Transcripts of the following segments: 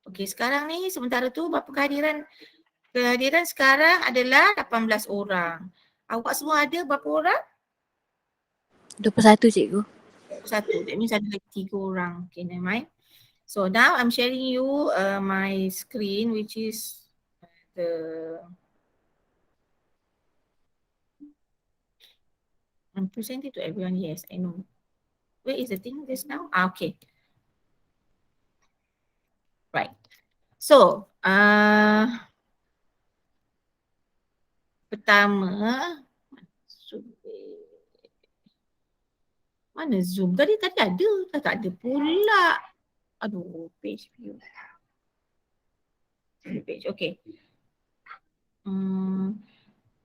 Okey, sekarang ni sementara tu berapa kehadiran? Kehadiran sekarang adalah 18 orang. Awak semua ada berapa orang? 21 cikgu. 1. That means ada lagi 3 orang. Okay, never mind. So now I'm sharing you my screen which is the I'm presenting to everyone. Yes, I know. Where is the thing just now? Okay. Right. So, pertama, mana Zoom? Tadi ada. Tak ada pula. Aduh, page view. Page, okay.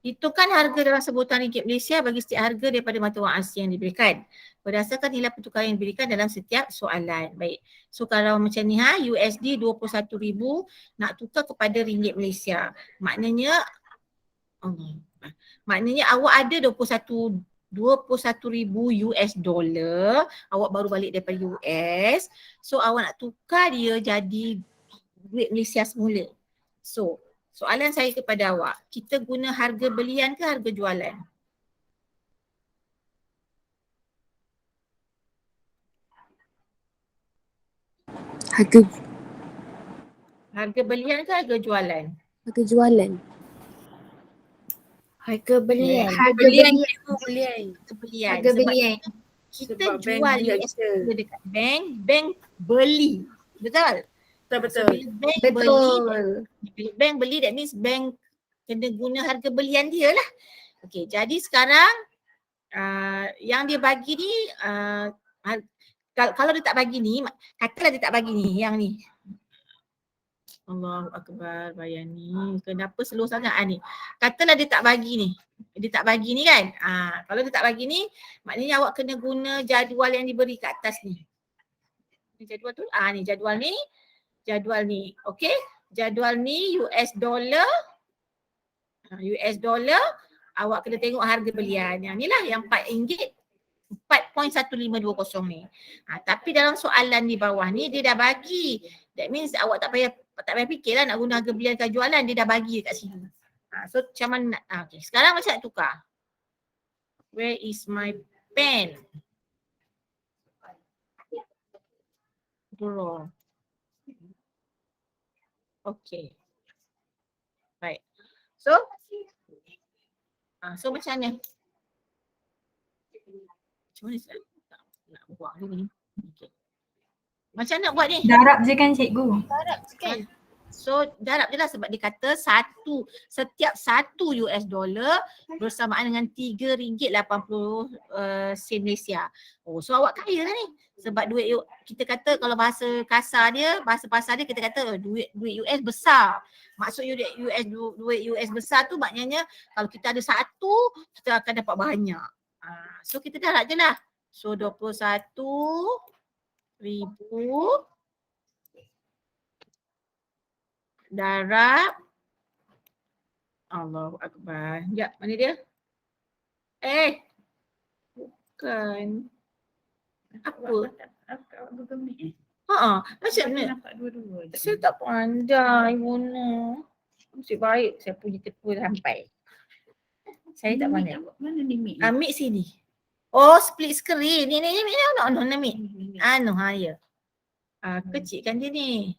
Hitungkan harga dalam sebutan ringgit Malaysia bagi setiap harga daripada mata wang asing yang diberikan berdasarkan nilai pertukaran yang diberikan dalam setiap soalan. Baik. So kalau macam ni USD 21,000 nak tukar kepada ringgit Malaysia. Maknanya awak ada 21,000 US dollar, awak baru balik daripada US. So awak nak tukar dia jadi duit Malaysia semula. So soalan saya kepada awak, kita guna harga belian ke harga jualan? Harga belian ke harga jualan? Harga jualan. Harga belian. Harga belian. Harga belian. Kita jual US dollar dekat bank beli. Betul? Betul. So, bila bank beli, that means bank kena guna harga belian dia lah. Okay, jadi sekarang yang dia bagi ni, kalau dia tak bagi ni, katalah dia tak bagi ni, yang ni. Allahu Akbar, Bayani. Kenapa slow sangat ni? Katalah dia tak bagi ni. Dia tak bagi ni kan? Kalau dia tak bagi ni, maknanya awak kena guna jadual yang diberi kat atas ni. Jadual tu, ni jadual ni. Jadual ni, okay? Jadual ni US dollar. US dollar, awak kena tengok harga belian. Yang ni lah yang RM4. 4.1520 ni. Tapi dalam soalan di bawah ni dia dah bagi. That means awak tak payah fikirlah nak guna harga belian ke jualan, dia dah bagi dekat sini. So macam mana nak, okay. Sekarang macam nak tukar? Where is my pen? Draw. Okay. Baik. So macam mana? Macam mana nak buat ni? Okay. Macam nak buat ni? Darab je kan cikgu? Darab je kan? So darab je lah sebab dia kata setiap 1 US dollar bersamaan dengan RM3.80 Malaysia. So awak kaya lah ni. Sebab duit kita kata kalau bahasa kasar dia, bahasa pasar dia kita kata duit US besar. Maksud duit US besar tu maknanya kalau kita ada 1, kita akan dapat banyak. So kita darab je lah. So 21,000 darab. Allahu Akbar. Sekejap, mana dia? Bukan. Apa? Macam mana? Saya tak pandai guna. Nasib baik saya punya ketua sampai. Saya tak pandai. Mana ni Mik? Ambil sini. Oh, split screen. Ni Mik. Ya. Kecilkan dia ni.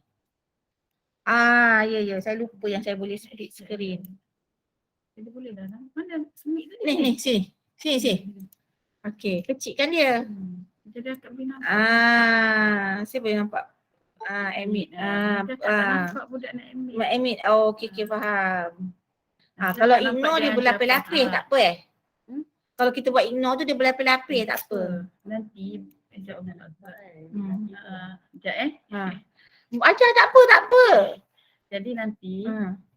Ya. Saya lupa yang saya boleh split screen. Dia boleh dah. Mana Mik tadi? Ni, sini. Okey, kecilkan dia. Jadi tak boleh nampak. Saya boleh nampak. Admit. Nampak budak nak admit. Admit. Okey, faham. Kalau ignore dia berlapis-lapis tak apa Kalau kita buat ignore tu dia berlapis-lapis tak apa. Nanti sekejap Ajar tak apa. Jadi nanti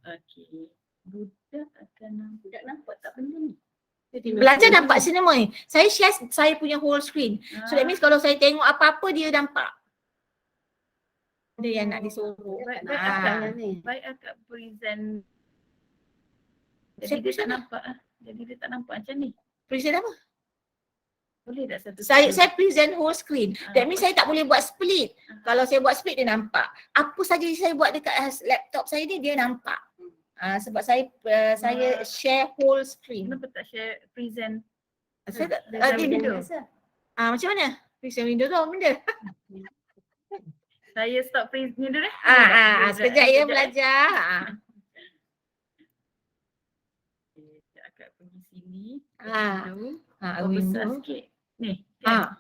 okey. Budak nampak tak benda ni? Belajar nampak semua ni. Saya share saya punya whole screen. So that means kalau saya tengok apa-apa dia nampak. Dia yang nak disuruh. Baik akak present. Jadi dia tak nampak. Jadi dia tak nampak macam ni. Present apa? Boleh tak satu Saya present whole screen. That means saya tak boleh buat split. Kalau saya buat split dia nampak. Apa saja saya buat dekat laptop saya ni dia nampak. Sebab saya share whole screen. Kenapa tak share present? Saya tak window. macam mana? Present window tu apa benda? Saya stop present ni dulu eh. Sekejap ya belajar. Sekejap akak pergi sini. Window. Besar sikit. Ni. Kan?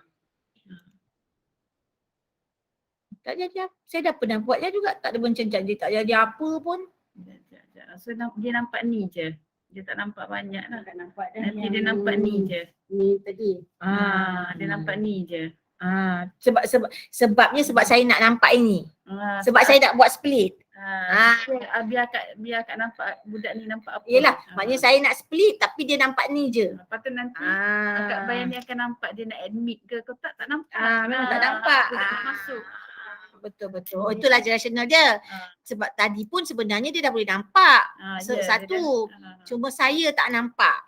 Tak jadi apa. Saya dah pernah buat juga. Tak ada macam dia tak jadi apa pun. Sekejap. So dia nampak ni je. Dia tak nampak banyak lah. Tak nampak dah. Nanti dia nampak ni je. Ni tadi. Dia nampak ni je. Sebabnya sebab saya nak nampak ini. Sebab saya nak buat split. Biar akak nampak budak ni nampak apa. Yelah, maknanya saya nak split tapi dia nampak ni je. Lepas tu nanti akak bayang ni akan nampak dia nak admit ke kau tak nampak. Memang tak nampak. Masuk. Betul. Itulah rasional dia. Sebab tadi pun sebenarnya dia dah boleh nampak. Satu. Cuma saya tak nampak.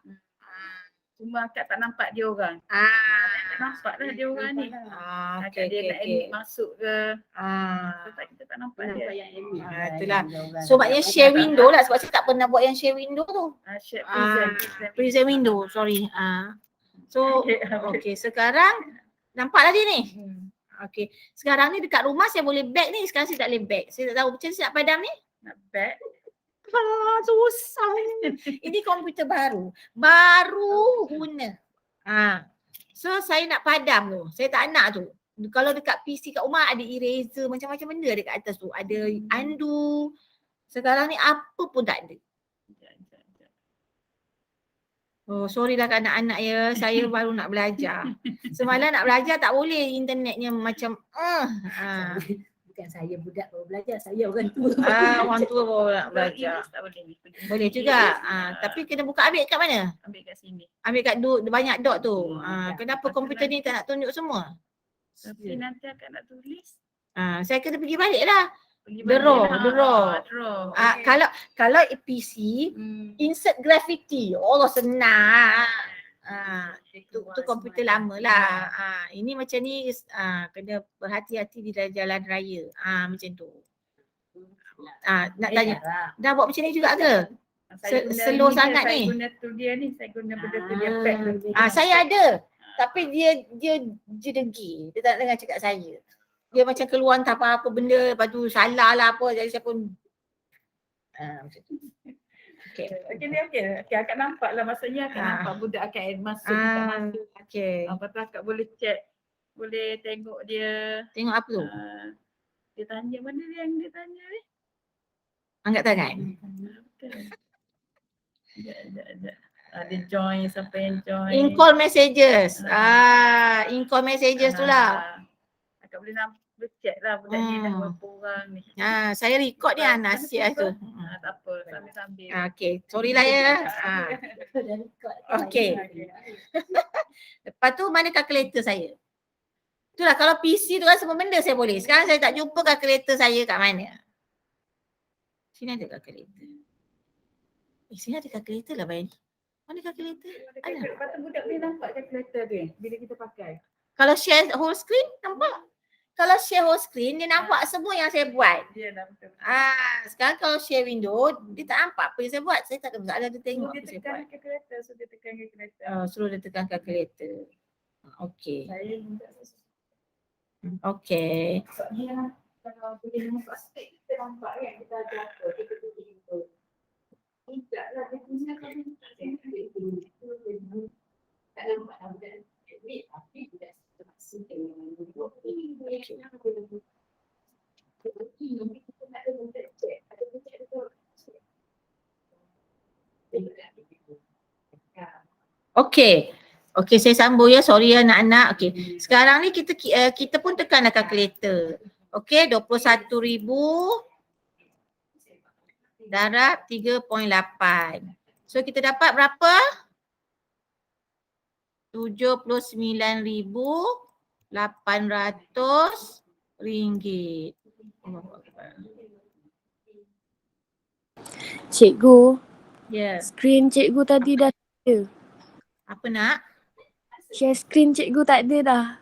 Cuma akak tak nampak dia orang. Tak nampak dah dia orang ni. Akak dia nak admit masuk ke. Kita tak nampak dia. Itulah. So maknanya share window lah sebab saya tak pernah buat yang share window tu. Share Present window, sorry. So okay, sekarang nampaklah dia ni. Okay, sekarang ni dekat rumah saya boleh back ni, sekarang saya tak boleh back. Saya tak tahu macam mana saya nak padam ni. Nak back. Susah. Ini komputer baru guna. So saya nak padam tu. Saya tak nak tu. Kalau dekat PC kat rumah ada eraser macam-macam benda dekat atas tu. Ada undo. Sekarang ni apa pun tak ada. Oh, sorry lah kat anak-anak ya. Saya baru nak belajar. Semalam nak belajar tak boleh. Internetnya macam Bukan saya budak baru belajar, saya orang tua. Orang tua baru nak belajar. Tak boleh. Boleh juga. Tapi kena buka ambil kat mana? Ambil kat sini. Ambil kat banyak dot tu. Kenapa komputer ni tak nak tunjuk semua? Tapi nanti akak nak tulis. Saya kena pergi balik lah. Draw. Kalau PC insert graffiti. Allah senang. Tu komputer lama lah. Ini macam ni kena berhati-hati di jalan raya. Macam tu. Nak tanya, dah buat macam ni juga ke? Slow sangat ni. Saya guna tu dia ni, saya guna benda tu dia pack tu. Saya ada. Tapi dia degil. Dia tak dengar cakap saya. Dia macam keluar entah apa-apa benda, lepas tu salah lah apa, jadi saya pun macam tu. Okay, akak nampak lah, maksudnya akak nampak budak akak masuk, tak masuk. Lepas tu akak boleh check, boleh tengok dia. Tengok apa tu? Dia tanya mana yang dia tanya ni? Angkat tangan. Sekejap. Ada join, siapa yang join. In-call messages. In-call messages tu lah. Akak boleh check lah budak ni dah berapa orang ni. Saya record ni nasihat tu. Tak apa, sambil-sambil. Okay, sorry lah ya. Okay. Lepas tu mana kalkulator saya? Itulah kalau PC tu kan semua benda saya boleh. Sekarang saya tak jumpa kalkulator saya kat mana. Sini ada kalkulator. Sini ada kalkulator lah Bayani. Mana kalkulator? Ada. Lepas tu budak boleh nampak kalkulator tu bila kita pakai. Kalau share whole screen nampak. Kalau share whole screen dia nampak semua yang saya buat. Dia dah betul. Sekarang kalau share window dia tak nampak apa yang saya buat. Saya tak ada masalah dia tengok apa saya buat. Dia tekan kalkulator, so dia tekan kalkulator. Suruh dia tekan kalkulator. Okey. Saya minta sesuatu. Okey. Sebabnya kalau boleh nampak stick kita nampak kan kita ada apa, kita pergi gitu. Tidaklah dia punya kalau tak nampak dah budak admit tapi budak terpaksa dengan duduk ini. Kita nak ada budak check, ada budak tu. Okey, saya sambung ya. Sorry ya anak-anak. Okey. Sekarang ni kita pun tekanlah kalkulator. Okey, 21,000 darab 3.8. So kita dapat berapa? 79,800 ringgit. Cikgu, Ya. skrin cikgu tadi dah ada. Apa nak? Share screen cikgu tak ada dah.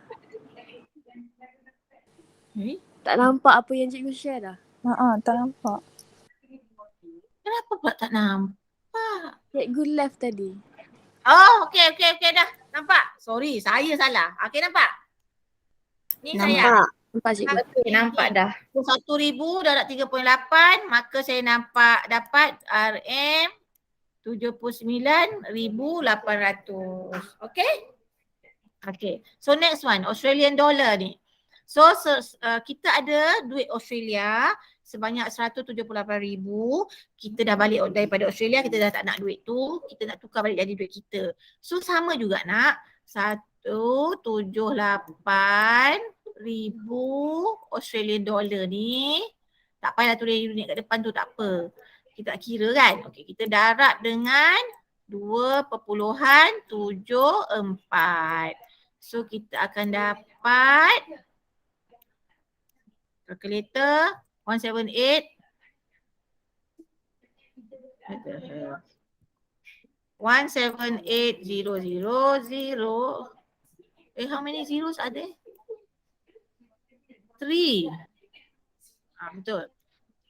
Tak nampak apa yang cikgu share dah. Tak nampak. Kenapa pula tak nampak? Cikgu left tadi. Oh, okey dah. Nampak? Sorry, saya salah. Okey nampak? Ni saya. Nampak cikgu. Okey, nampak dah. 1,000 darab 3.8, maka saya nampak dapat RM 79,800. Okey? Okey. So next one, Australian dollar ni. So kita ada duit Australia sebanyak 178,000. Kita dah balik daripada Australia, kita dah tak nak duit tu, kita nak tukar balik jadi duit kita. So sama juga nak 178,000 Australian dollar ni. Tak payahlah tulis unit kat depan tu, tak apa. Kita nak kira kan. Okey, kita darab dengan 2.74. So kita akan dapat calculator 178 178,000. How many zeros are there? 3. Betul.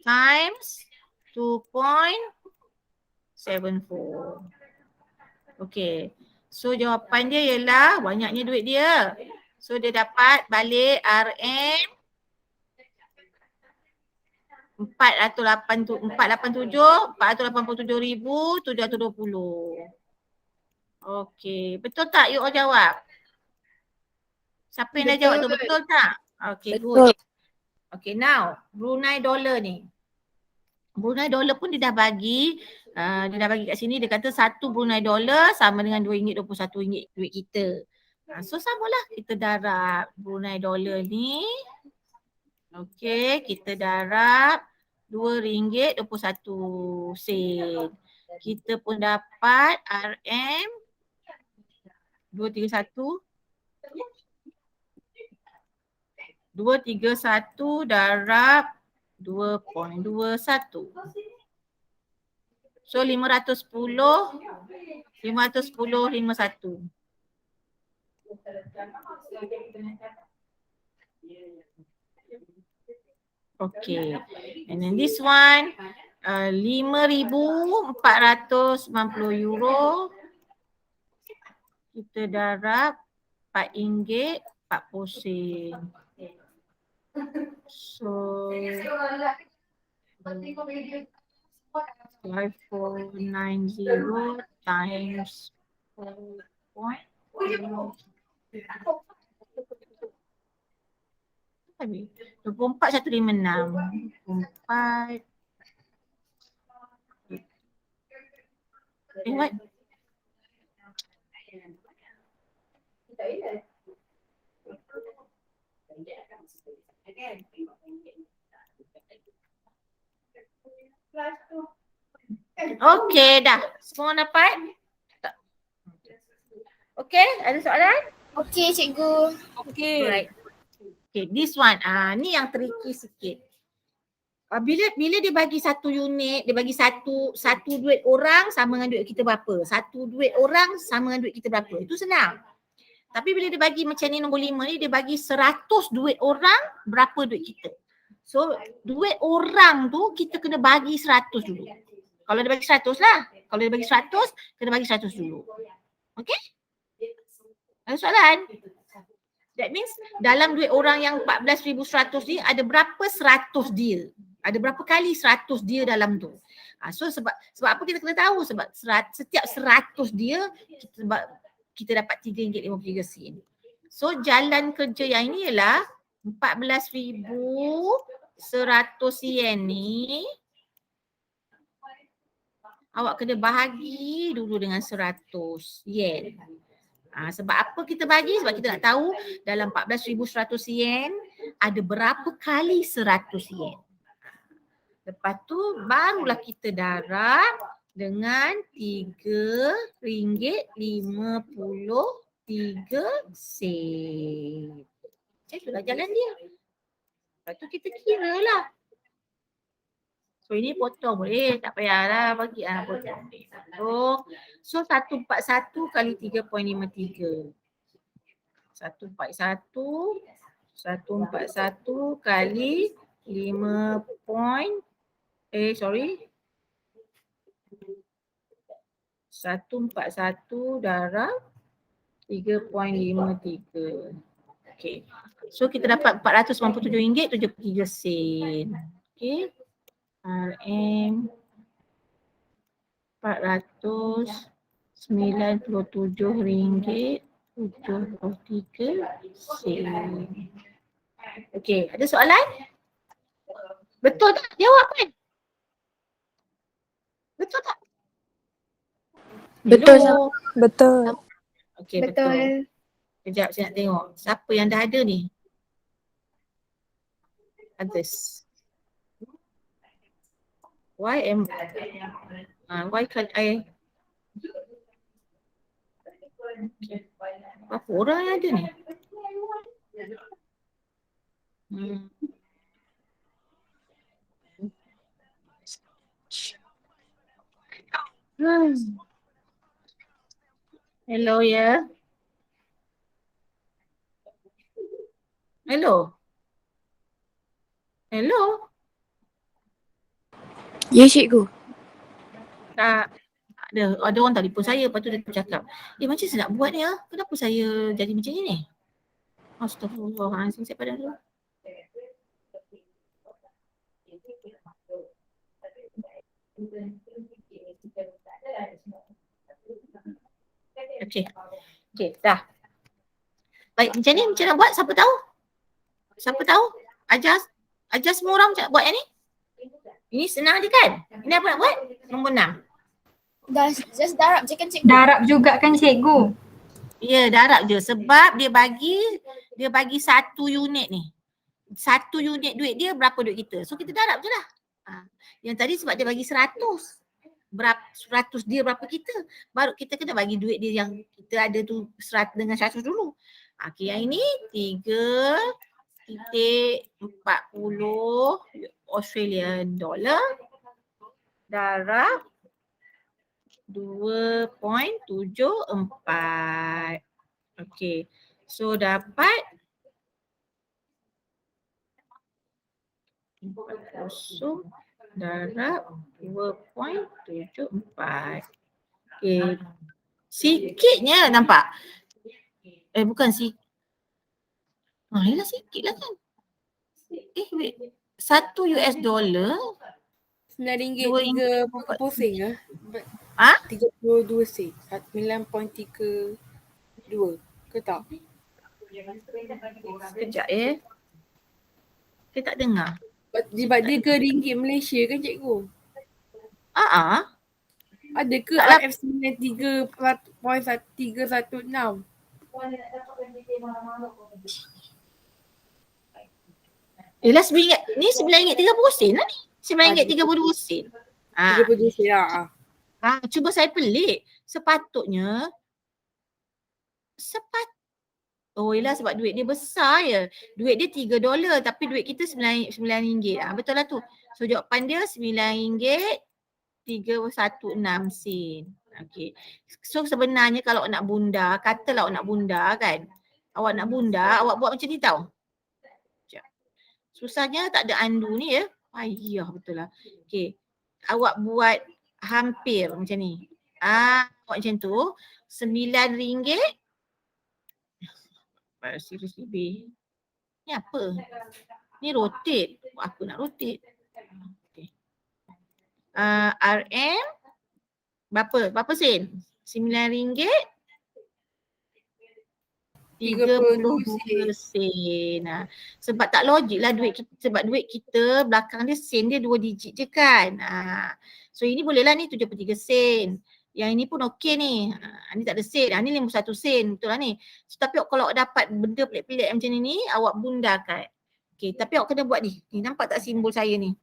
Times 2.74. Okay. So jawapan dia ialah banyaknya duit dia. So dia dapat balik RM 487,720. Okey, betul tak you all jawab? Siapa yang dah jawab tu, betul tak? Okey, good. Okay, now Brunei dollar ni. Brunei dollar pun dia dah bagi kat sini, dia kata 1 Brunei dollar sama dengan RM2.21 duit kita. So samalah, kita darab Brunei dollar ni. Okay, kita darab RM2.21. Kita pun dapat RM 231 darab 2.21. So 510.51. Okay, and then this one 5,490 euro. Kita darab RM4.40. So 5490 times 24,156. 24. What? Okey dah. Semua dapat? Okey, ada soalan? Okey cikgu. Okey. Right. Okay, this one. Ni yang tricky sikit. Bila dia bagi satu unit, dia bagi satu duit orang sama dengan duit kita berapa. Satu duit orang sama dengan duit kita berapa. Itu senang. Tapi bila dia bagi macam ni nombor 5 ni, dia bagi 100 duit orang, berapa duit kita. So duit orang tu kita kena bagi 100 dulu. Kalau dia bagi 100 lah. Kalau dia bagi 100, kena bagi 100 dulu. Okay? Ada soalan? That means dalam duit orang yang 14,100 ni ada berapa 100 dia? Ada berapa kali 100 dia dalam tu? So sebab apa kita kena tahu? Sebab setiap 100 dia kita dapat RM3.53. So jalan kerja yang ini ialah 14,100 yen ni awak kena bahagi dulu dengan 100 yen. Sebab apa kita bagi? Sebab kita nak tahu dalam 14,100 yen ada berapa kali 100 yen. Lepas tu barulah kita darab dengan RM3.53. Itulah jalan dia. Lepas tu kita kira lah. So ini potong boleh, tak payahlah bagi potong. So 141 kali 3.53. 141 kali 5 point, 141 darab 3.53. Okay. So kita dapat RM497.73. Okay. RM RM497.73. Okay, ada soalan? Betul tak? Jawab kan? Betul tak? Betul, Hello? Betul. Okay, betul. Kejap saya nak tengok. Siapa yang dah ada ni? Others. Why can't I? Okay. Berapa orang yang ada ni? Hello ya. Hello. Hello. Ya cikgu. Tak ada orang telefon saya, lepas tu dia cakap, macam saya nak buat ni ah? Kenapa saya jadi macam ni? Astagfirullahaladzim, saya padam dulu. Okay, dah. Baik, macam ni macam nak buat? Siapa tahu? Ajar semua orang macam nak buat yang ni? Ini senang je kan? Ini apa nak buat? Nombor 6. Just darab je kan cikgu? Darab juga kan cikgu? Ya, darab je sebab dia bagi satu unit ni. Satu unit duit dia berapa duit kita. So kita darab je lah. Yang tadi sebab dia bagi 100. 100 dia berapa kita. Baru kita kena bagi duit dia yang kita ada tu 100 dengan 100 dulu. Okay, yang ini 3.40 Australian dollar darab 2.74. Okay. So dapat 40 darab 2.74. Okay. Sikitnya nampak. Bukan sikit. Yelah sikit lah kan. Wait. $1 RM9.30 ke? 32 sen. 9.32 ke tak? Sekejap Saya tak dengar. Sebab dia ke ringgit Malaysia kan cikgu? Ada ke RF 93.316? Yelah RM9. Ni RM9.30 lah ni. RM9.32 sen. 32 sen lah. Cuba saya pelik. Sepatutnya yelah sebab duit dia besar je. Duit dia $3 tapi duit kita RM9. Betul lah tu. So jawapan dia RM9.316 sen. Okay. So sebenarnya kalau nak bunda, katalah awak nak bunda kan. Awak nak bunda, awak buat macam ni tau. Susahnya tak ada undo ni ya. Payah betul lah. Okay. Awak buat hampir macam ni. Awak macam tu. RM9. Seriously B. Ni apa? Ni rotate. Apa nak rotate? Okay. RM. Berapa sen? RM9. 32 sen. Sebab tak logik lah duit kita. Sebab duit kita belakang dia sen dia 2 digit je kan. So ini boleh lah ni 73 sen. Yang ini pun okey ni. Ni tak ada sen. Ni 51 sen. Betul lah ni. So, tapi kalau awak dapat benda pelik-pelik macam ni, awak bundakan. Okay, tapi awak kena buat ni. Ni nampak tak simbol saya ni?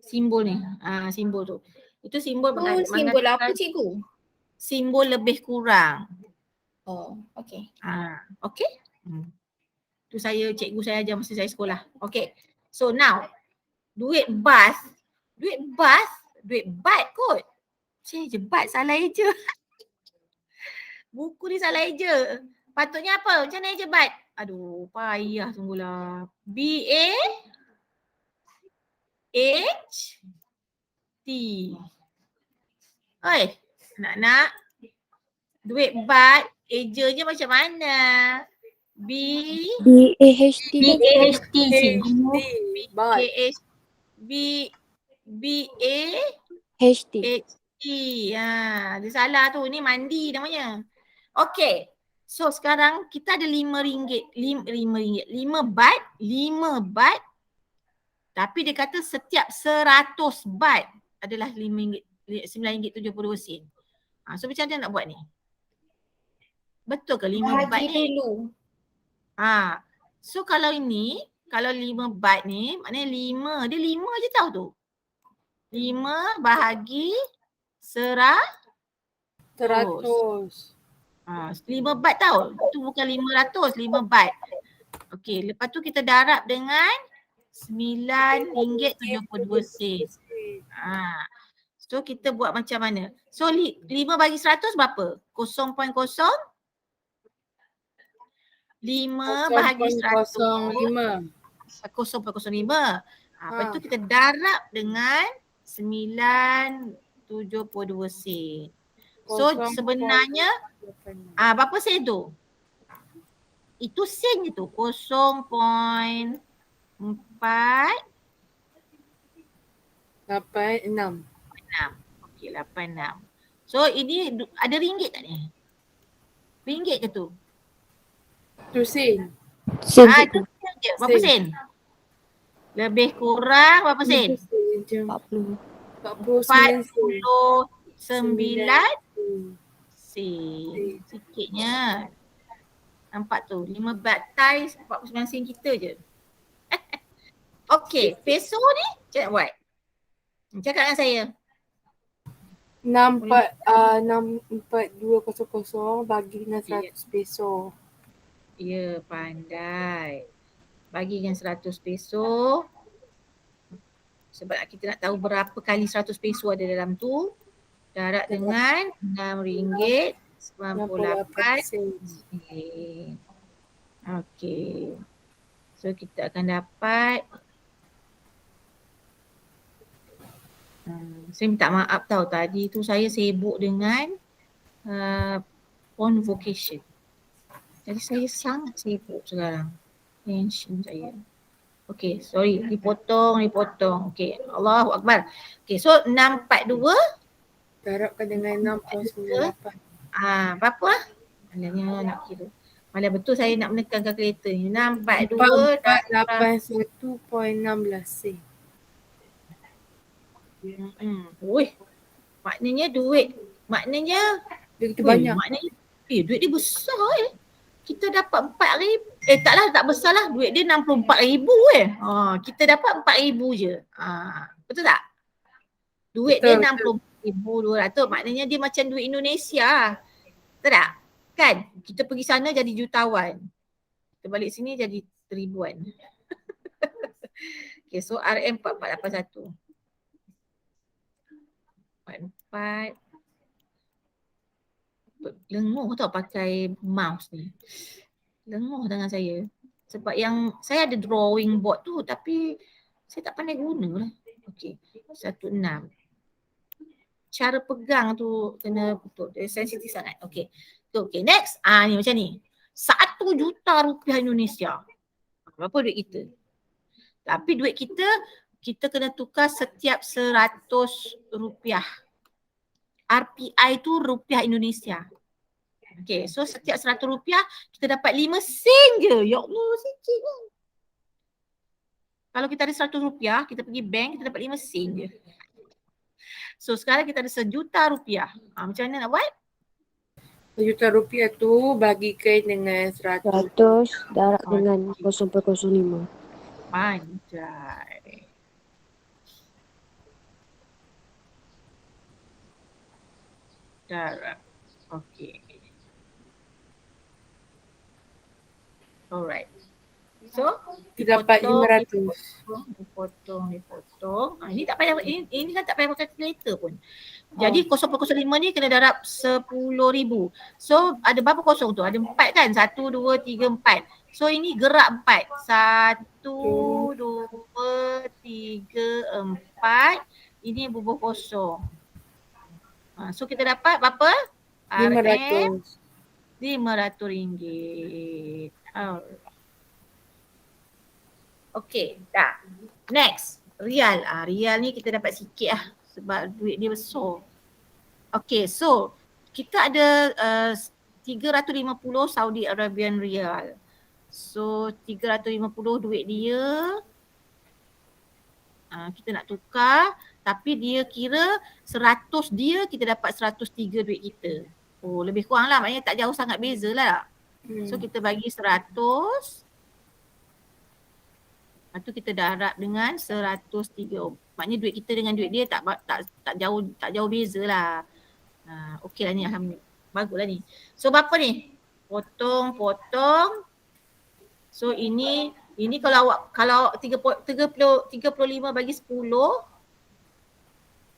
Simbol ni. Simbol tu. Itu simbol simbol apa cikgu? Simbol lebih kurang. Oh, okay. Okay. Tu cikgu saya ajar masa saya sekolah. Okay. So now, duit baht kot. Saya je baht salah je. Buku ni salah eja. Patutnya apa? Macam mana eja bat? Aduh, payah sungguhlah. B-A-H-T. Oi, nak duit bat, ejanya macam mana? BAHT kan? BAHT cikgu. Bat. B-A-H B-A-H-T. HT. Dia salah tu. Ni mandi namanya. Okay. So sekarang kita ada RM5. RM5 bat. Tapi dia kata setiap 100 bat adalah RM5, RM9.72. So macam mana nak buat ni? Betul ke 5 bat Bahagi ni? dulu. So kalau ini, kalau 5 bat ni, maknanya 5. Dia 5 je tahu tu. 5 bahagi 100. 5 bat tahu. Itu bukan 500, 5 bat. Okey, lepas tu kita darab dengan RM9.72. So kita buat macam mana? So 5 bagi 100 berapa? 0.0 5 bahagi 100 0.05. 0.05. Lepas tu kita darab dengan 9.72 sen. So sebenarnya berapa sen tu? Itu sen je tu. 0.486. Okey, 86. So ini ada ringgit tak ni? Ringgit ke tu? Tu sen. Sen Itu cikgu. sen je. Berapa sen? Lebih kurang berapa sen? 40. 49 sen. 49 sen. Sikitnya. Nampak tu. 5 bat Thai 49 sen kita je. Okey. Peso ni macam nak buat? Cakap dengan saya. 64200 bagi dengan 100 peso. Ya, pandai. Bagi dengan 100 peso. Sebab kita nak tahu berapa kali 100 peso ada dalam tu. Darab dengan RM6.98. Okey. So kita akan dapat saya minta maaf tahu tadi tu saya sibuk dengan convocation. Jadi saya sangat sibuk sekarang. Tension saya. Okey, sorry. Dipotong. Okey, Allahu Akbar. Okey, so 642. Darabkan dengan 6.98. Berapa lah? Malahnya nak kira. Malah betul saya nak menekan kalkulator ni. 642 481.16 sen. Maknanya duit. Maknanya Begitu banyak. Maknanya duit dia besar Kita dapat 4,000. Tak besar lah. Duit dia 64,000 kita dapat 4,000 je. Betul tak? Duit dia 64,200. Maknanya dia macam duit Indonesia. Betul tak? Kan? Kita pergi sana jadi jutawan. Kita balik sini jadi ribuan. Okay, so RM 4481. 44. Lenguh tau pakai mouse ni. Lenguh tangan saya. Sebab yang saya ada drawing board tu tapi saya tak pandai guna lah. Okey, 16. Cara pegang tu kena betul. Dia sensitif sangat. Okey. Okey, next. Ni macam ni. 1 juta rupiah Indonesia. Berapa duit kita? Tapi duit kita kena tukar setiap 100 rupiah. RPI tu rupiah Indonesia. Okay, so setiap 100 rupiah kita dapat 5 sen je. Ya Allah, sikit ni. Kalau kita ada 100 rupiah, kita pergi bank, kita dapat 5 sen je. So sekarang kita ada 1 juta rupiah. Macam mana nak buat? 1 juta rupiah tu bagikan dengan 100. 100 darab dengan 0.05. Pandai. Darab. Okay. Alright. So Kita dapat dipotong, 500. dipotong. Ini tak payah, ini kan tak payah pakai calculator pun. Jadi 0.05 ni kena darab 10,000. So ada berapa kosong tu? Ada 4 kan? 1, 2, 3, 4. So ini gerak 4. 1, 2, 3, 4. Ini bubuh kosong. So kita dapat berapa? RM 500. Okey, dah. Next, rial. Rial ni kita dapat sikit lah sebab duit dia besar. Okey, so kita ada 350 Saudi Arabian Rial. So 350 duit dia. Kita nak tukar tapi dia kira 100 dia, kita dapat 103 duit kita. Oh, lebih kurang lah, maknanya tak jauh sangat beza lah. So kita bagi 100. Lepas tu kita darab dengan 103. Maknanya duit kita dengan duit dia tak jauh beza lah. Okey lah ni, alhamdulillah. Bagus lah ni. So berapa ni? Potong. So ini kalau awak 35 bagi 10,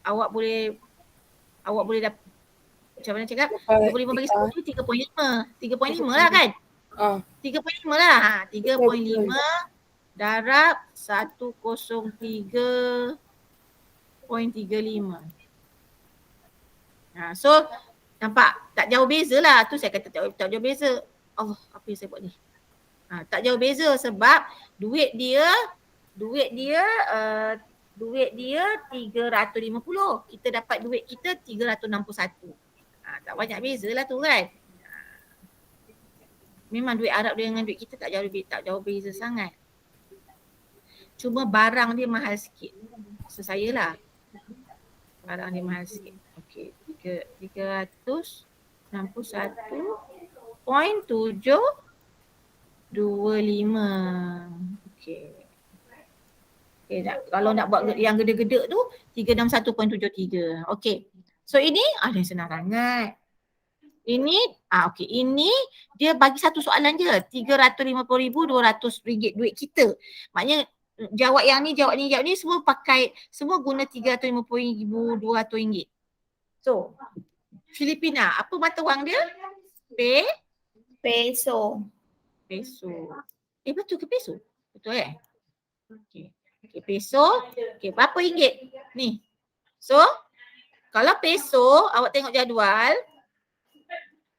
awak boleh dapat, macam mana cakap? 35 bagi 10 3.5 lah kan? 3.5 lah. 3.5 darab 103.35. So nampak tak jauh beza lah. Tu saya kata tak jauh beza. Allah, apa yang saya buat ni? Tak jauh beza sebab duit dia 350. Kita dapat duit kita 361. Tak banyak beza lah tu kan. Memang duit Arab dengan duit kita tak jauh beza sangat. Cuma barang dia mahal sikit. So saya lah. Barang dia mahal sikit. Okey. 361.725. Okey. Kalau nak buat yang gede-gede tu 361.73. Okey. So ini yang senang sangat. Ini okey, ini dia bagi satu soalan je. 350,200 ringgit duit kita. Maknanya jawab yang ni semua guna 350,200 ringgit. So Filipina, apa mata wang dia? Peso. Betul ke peso? Betul Okey, peso. Okey, berapa ringgit ni? So kalau peso, awak tengok jadual.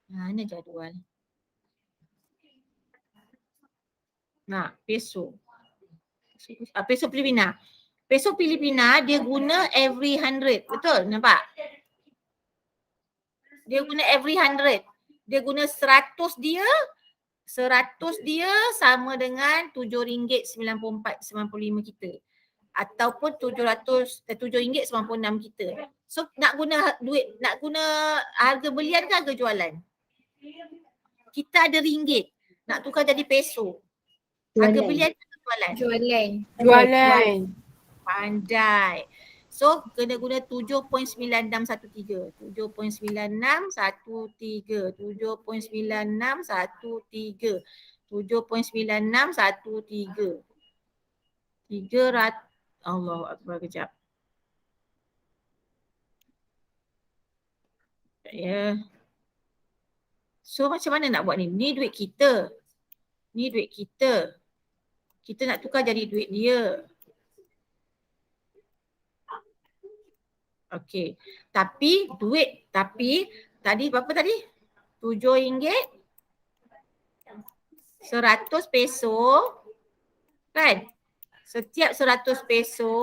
Mana jadual? Peso. Peso Filipina. Peso Filipina dia guna every 100. Betul? Nampak? Dia guna every 100. Dia guna 100 dia sama dengan RM7.94.95 kita. Ataupun RM7.96 kita. So nak guna harga belian ke harga jualan? Kita ada ringgit. Nak tukar jadi peso. Harga belian ke jualan? Jualan. Pandai. So kena guna 7.9613. 7.9613. 7.9613. 7.9613. 300. Allahu Akbar, kejap. So macam mana nak buat ni? Ni duit kita. Kita nak tukar jadi duit dia. Okey. Tapi tadi berapa tadi? RM7. 100 peso. Kan? Setiap 100 peso.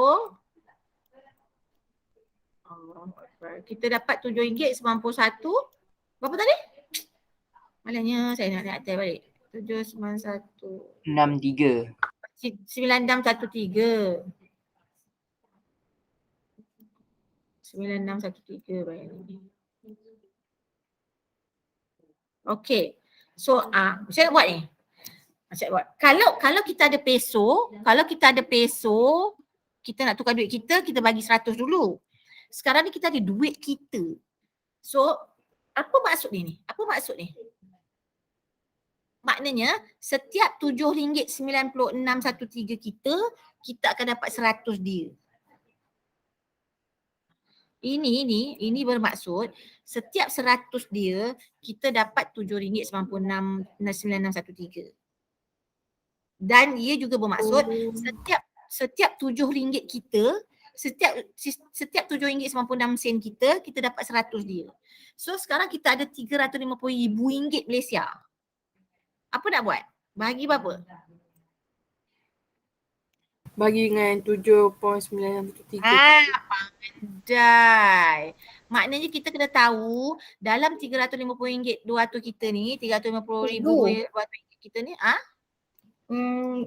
Kita dapat RM7.91. Berapa tadi? Malangnya saya nak atas balik. 791. 63. 9613. 9613 bayar ni. Okey. So saya nak buat ni. Kalau kita ada peso, kita nak tukar duit kita bagi 100 dulu. Sekarang ni kita ada duit kita. So apa maksud ni? maknanya setiap RM7.9613 kita akan dapat 100 dia. Ini bermaksud setiap 100 dia kita dapat RM7.9613. Dan ia juga bermaksud setiap RM7 kita, setiap RM7.96 kita dapat 100 dia. So sekarang kita ada RM350,000 Malaysia. Apa nak buat? Bagi berapa? Bagi dengan 7.913. Pandai. Maknanya kita kena tahu dalam RM350,200 kita ni, RM350,200 kita ni,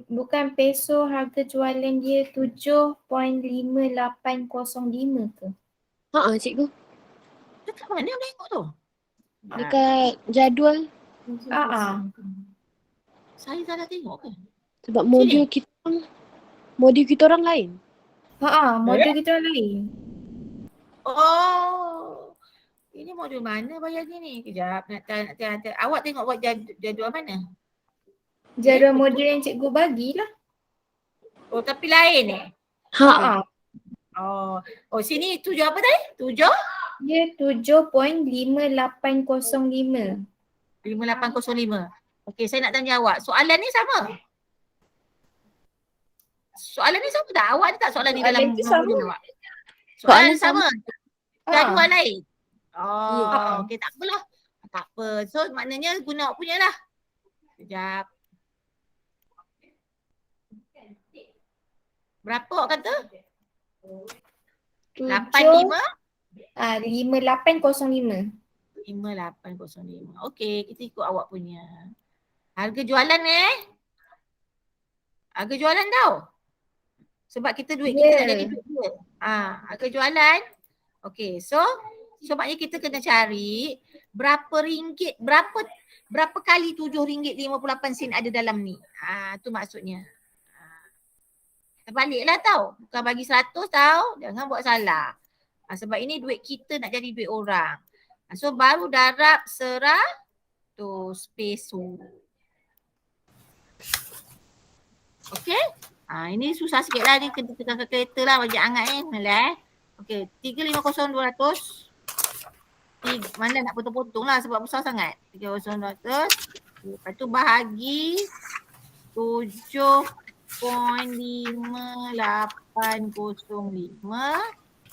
Bukan peso harga jualan dia 7.5805 ke? Cikgu. dekat mana boleh tengok tu? Dekat jadual. Saya tak ada tengok ke? Sebab modul kita orang lain. Model kita lain. Oh. Ini modul mana bayar ni? Kejap, nak tengok. Awak tengok buat jadual mana? Jadual model yang cikgu bagilah. Oh, tapi lain Oh, sini 7 apa tadi? 7? Dia 7.5805. 5805. Okey, saya nak tanya awak. Soalan ni sama? Soalan ni sama tak? Awak ada tak soalan ni Soalan dalam tu sama. modul awak? Soalan Soalan sama? Jadual lain? Ya. Okey, tak apalah. Tak apa. So maknanya guna awak punya lah. Sekejap. Berapa awak kata? 85? 5805. 5805. Okey, kita ikut awak punya. Harga jualan harga jualan tau. Sebab kita duit kita nak jadi duit dia. Harga jualan. Okey, so maknanya kita kena cari berapa ringgit, berapa kali RM7.58 ada dalam ni. Tu maksudnya. Terbaliklah tau. Bukan bagi 100 tau. Jangan buat salah. Sebab ini duit kita nak jadi duit orang. So baru darab 100 peso. Okey? Ini susah sikit lah. Ni kena tekan kereta lah. Bagi angat Okey. 350-200. Mana nak potong-potong lah sebab besar sangat. 350-200. Lepas tu bahagi 7.5805.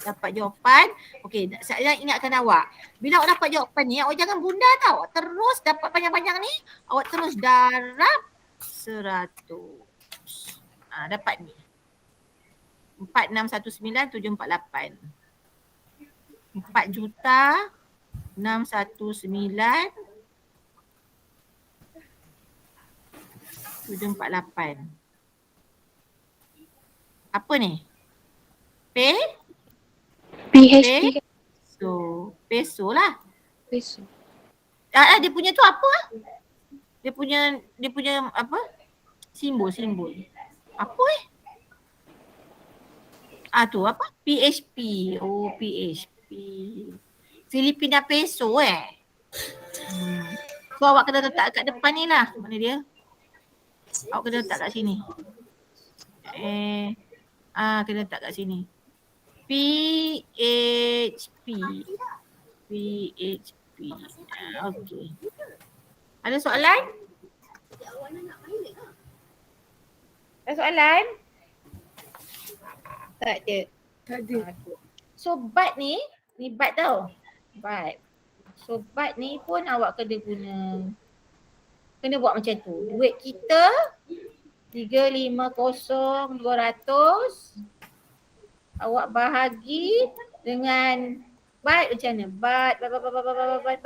Dapat jawapan. Okey, saya ingatkan awak. Bila awak dapat jawapan ni, awak jangan bunda tau. Terus dapat panjang-panjang ni, awak terus darab 100. Dapat ni. 4,619,748. 4,619,748. Apa ni? PHP. Peso lah. Peso. Dia punya tu apa? Dia punya apa? Simbol. Apa tu apa? PHP. Oh, PHP. Filipina peso So awak kena letak kat depan ni lah. Mana dia? Awak kena letak kat sini. Kena letak kat sini. PHP. Okey. Ada soalan? Ada soalan? Tak ada. So baht ni baht tau. Baht. So baht ni pun awak kena buat macam tu. Duit kita 350,200. Awak bahagi dengan baht macam mana? Baht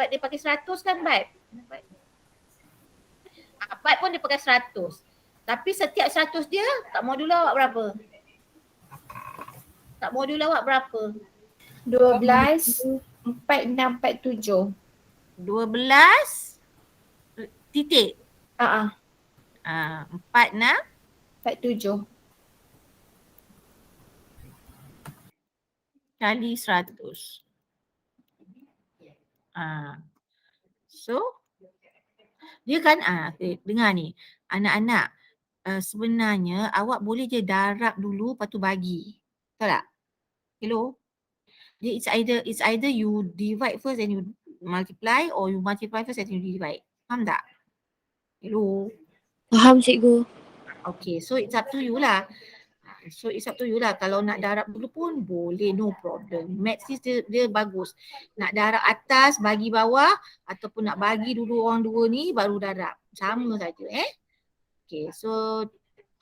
dia pakai 100 kan baht? Baht pun dia pakai 100. Tapi setiap 100 dia, tak modul awak berapa? 12.4647. 12 titik? 4647. Kali 100. So Dia kan dengar ni. Anak-anak, sebenarnya awak boleh je darab dulu lepas tu bagi. Betul tak? Hello? Dia it's either you divide first and you multiply, or you multiply first and you divide. Faham tak? Hello? Faham cikgu. Okay, so it's up to you lah. So it's up to you lah. Kalau nak darab dulu pun boleh, no problem. Maths ni dia bagus. Nak darab atas, bagi bawah, ataupun nak bagi dulu orang dua ni baru darab. Sama saja Okay, so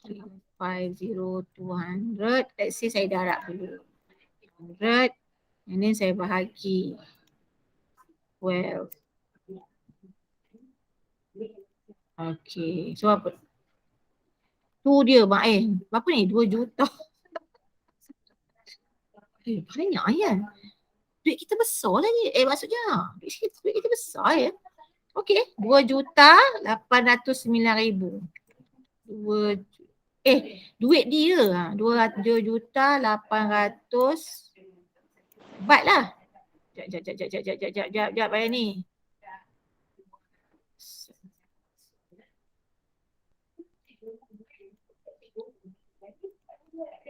350, 200. Let's say saya darab dulu. 100 and then saya bahagi 12. Okay, so apa? Tu dia berapa ni? 2 juta. Banyak ya. Duit kita besar lagi. Maksudnya duit kita besar ya. Okay, 2,809,000. Duit dia 2,800 baht lah. Jap bayar ni.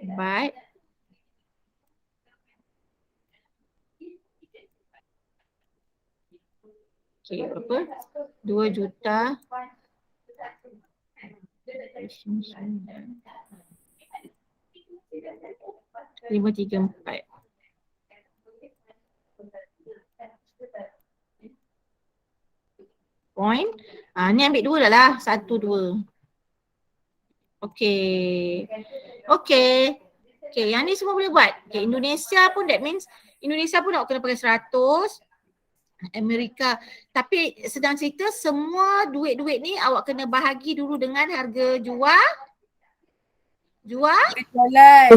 Baht. Okay, berapa? 2 juta. 534. Point. Ni ambil 2 dah lah. 1, 2. Okay. Okay, yang ni semua boleh buat. Okay, Indonesia pun that means Indonesia pun nak kena pakai 100. Amerika. Tapi sedang cerita semua duit-duit ni awak kena bahagi dulu dengan harga jual. Penjualan.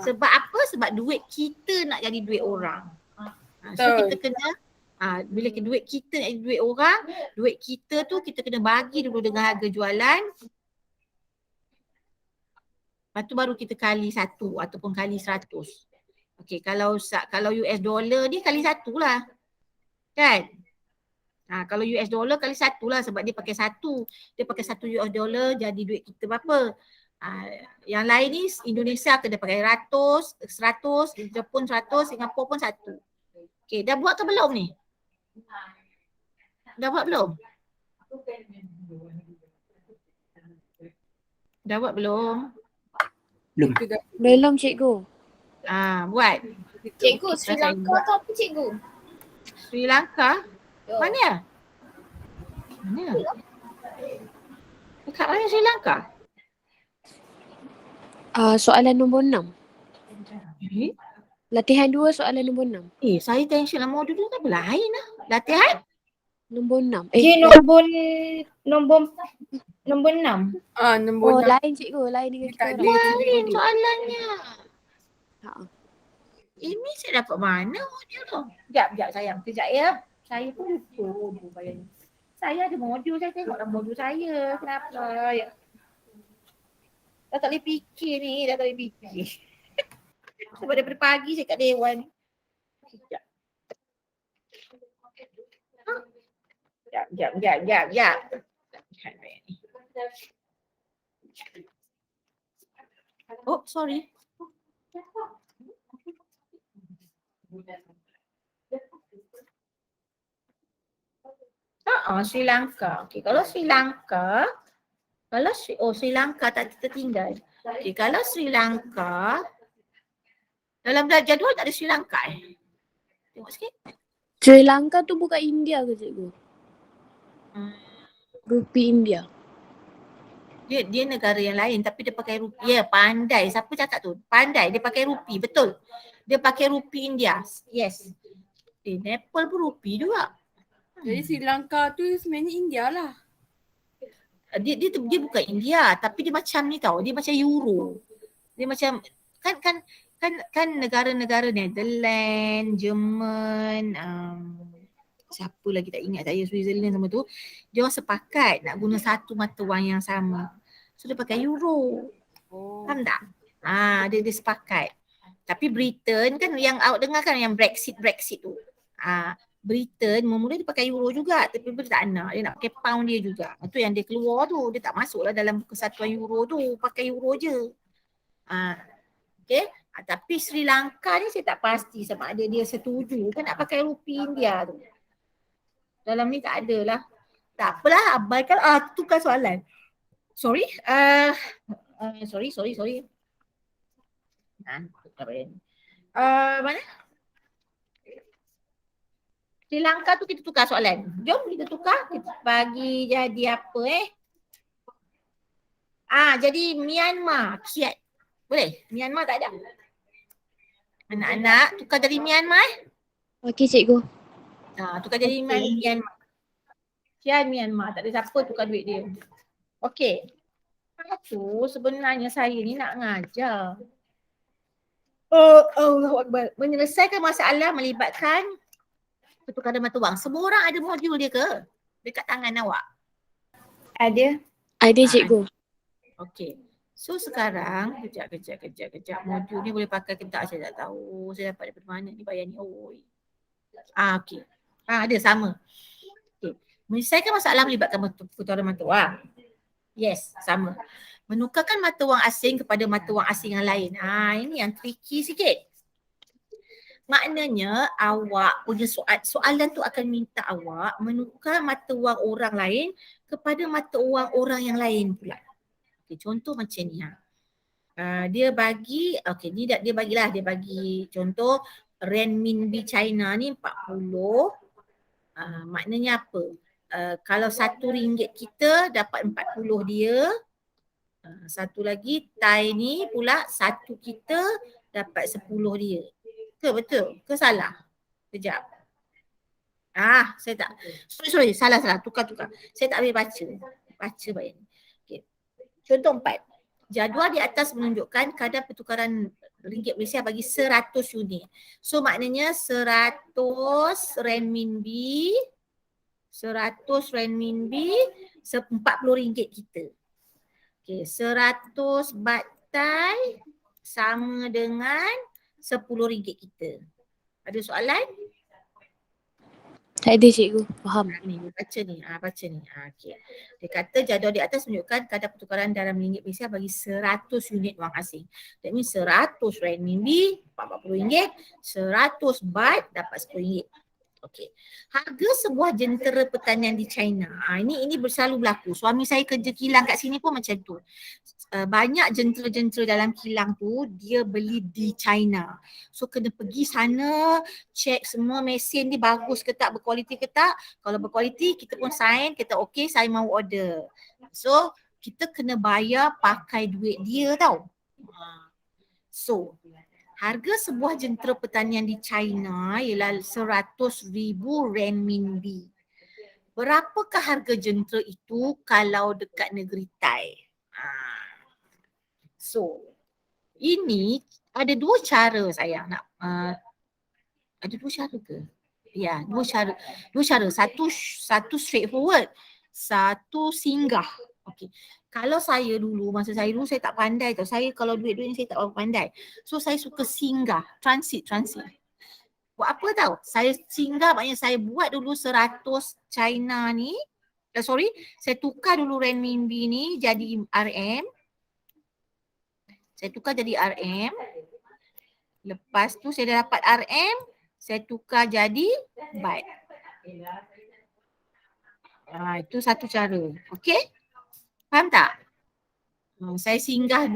Sebab apa? Sebab duit kita nak jadi duit orang. So kita kena bila duit kita nak jadi duit orang, duit kita tu kita kena bagi dulu dengan harga jualan. Lepas tu baru kita kali 1 ataupun kali 100. Okay, kalau US dollar ni kali 1 lah. Kan? Kalau US dollar kali 1 lah sebab dia pakai 1. Dia pakai 1 US dollar jadi duit kita berapa. Yang lain ni Indonesia kena pakai 100, Jepun 100, Singapura pun 1. Okay, dah buat ke belum ni? Dah buat belum? Dah buat belum? Belum cikgu. Buat. Cikgu, Sri Lanka tu apa cikgu? Sri Lanka? Mana? Dekat mana Sri Lanka? Soalan nombor 6. Latihan 2 soalan nombor 6. Saya tension lah modul tu kan lain lah. Latihan? Nombor 6. Dia nombor 6. Nombor 6. Lain cikgu, lain dengan kita orang. Lain soalannya. Ini saya dapat mana modul tu? Sekejap sayang. Sekejap ya. Saya pun lupa modul bayar ni. Saya ada modul, saya tengok dalam modul saya. Kenapa? Ya. Dah tak boleh fikir ni, Sebab daripada pagi saya kat Dewan. Sekejap. Sekejap. Oh, sorry. Sri Lanka. Okay, kalau Sri Lanka, Sri Lanka tak tertinggal. Okay, kalau Sri Lanka, dalam jadual tak ada Sri Lanka Tengok sikit. Sri Lanka tu bukan India ke cikgu? Rupi India. Dia negara yang lain tapi dia pakai rupi. Ya, pandai. Siapa cakap tu? Pandai. Dia pakai rupi. Betul. Dia pakai rupi India. Yes. Nepal pun rupi juga. Jadi Sri Lanka tu sebenarnya India lah. Dia bukan India tapi dia macam ni tau. Dia macam Euro. Dia macam kan negara-negara Netherlands, Jerman, siapa lagi tak ingat saya, Switzerland sama tu, dia orang sepakat nak guna satu mata wang yang sama. So dia pakai euro. Faham tak? Dia sepakat. Tapi Britain kan yang awak dengar kan yang Brexit tu. Britain mula dia pakai euro juga, tapi dia tak nak, dia nak pakai pound dia juga. Itu yang dia keluar tu, dia tak masuklah dalam kesatuan euro tu, pakai euro je. Okay. Tapi Sri Lanka ni saya tak pasti sama ada dia setuju kan nak pakai rupiah India tu. Dalam ni tak ada lah. Tak apalah, abaikan. Tukar soalan. Sorry. Sorry. Mana? Sri Lanka tu kita tukar soalan. Jom kita tukar. Kita bagi jadi apa jadi Myanmar. Kiat. Boleh? Myanmar tak ada. Anak-anak tukar jadi Myanmar Okey cikgu. tukar jadi Myanmar. Kiat Myanmar. Tak ada siapa tukar duit dia. Okey. Satu sebenarnya saya ni nak ngajar. Allahu Akbar. Menyelesaikan masalah melibatkan pertukaran mata wang. Semua orang ada modul dia ke? Dekat tangan awak? Ada. Ada cikgu. Okey. So sekarang, kejap. Modul ni boleh pakai ke tak? Saya tak tahu. Saya dapat daripada mana ni bayar ni. Okey. Ada sama. Okey. Menyelesaikan masalah melibatkan pertukaran mata wang. Yes, sama. Menukarkan mata wang asing kepada mata wang asing yang lain. Ini yang tricky sikit. Maknanya awak punya soalan tu akan minta awak menukar mata wang orang lain kepada mata wang orang yang lain pula. Okay, contoh macam ni. Dia bagi, ni dia bagi contoh renminbi China ni 40. Maknanya apa? Kalau RM1 kita dapat 40 dia. Satu lagi Thai ni pula 1 kita dapat 10 dia. Ke betul? Ke salah? Kejap. Saya tak. Sorry. Salah. Tukar. Saya tak boleh baca. Baca baik. Okay. Contoh 4. Jadual di atas menunjukkan kadar pertukaran ringgit Malaysia bagi 100 unit. So maknanya 100 renminbi 40 ringgit kita. Okay. 100 baht Thai sama dengan 10 ringgit kita. Ada soalan? Tak ada cikgu. Faham. Baca ni. Okay. Dia kata jadual di atas menunjukkan kadar pertukaran dalam ringgit Malaysia bagi 100 unit wang asing. That means 100 renminbi 40 ringgit, 100 baht dapat 10 ringgit. Okey. Harga sebuah jentera pertanian di China. Ini selalu berlaku. Suami saya kerja kilang kat sini pun macam tu. Banyak jentera-jentera dalam kilang tu dia beli di China. So kena pergi sana, check semua mesin ni bagus ke tak, berkualiti ke tak. Kalau berkualiti kita pun sign, kita okey saya mau order. So kita kena bayar pakai duit dia tau. So harga sebuah jentera pertanian di China ialah 100,000 renminbi. Berapakah harga jentera itu kalau dekat negeri Thai? So, ini ada 2 cara sayang nak. Ada 2 cara ke? Ya, 2 cara. 2 cara. Satu straightforward. Satu singgah. Okey. Kalau saya dulu, masa saya dulu saya tak pandai tau. Saya kalau duit-duit ni saya tak pandai. So saya suka singgah, transit. Buat apa tau? Saya singgah maknanya saya buat dulu 100 China ni. Saya tukar dulu renminbi ni jadi RM. Saya tukar jadi RM. Lepas tu saya dah dapat RM, saya tukar jadi baht. Itu satu cara. Okey? Faham tak? Saya singgah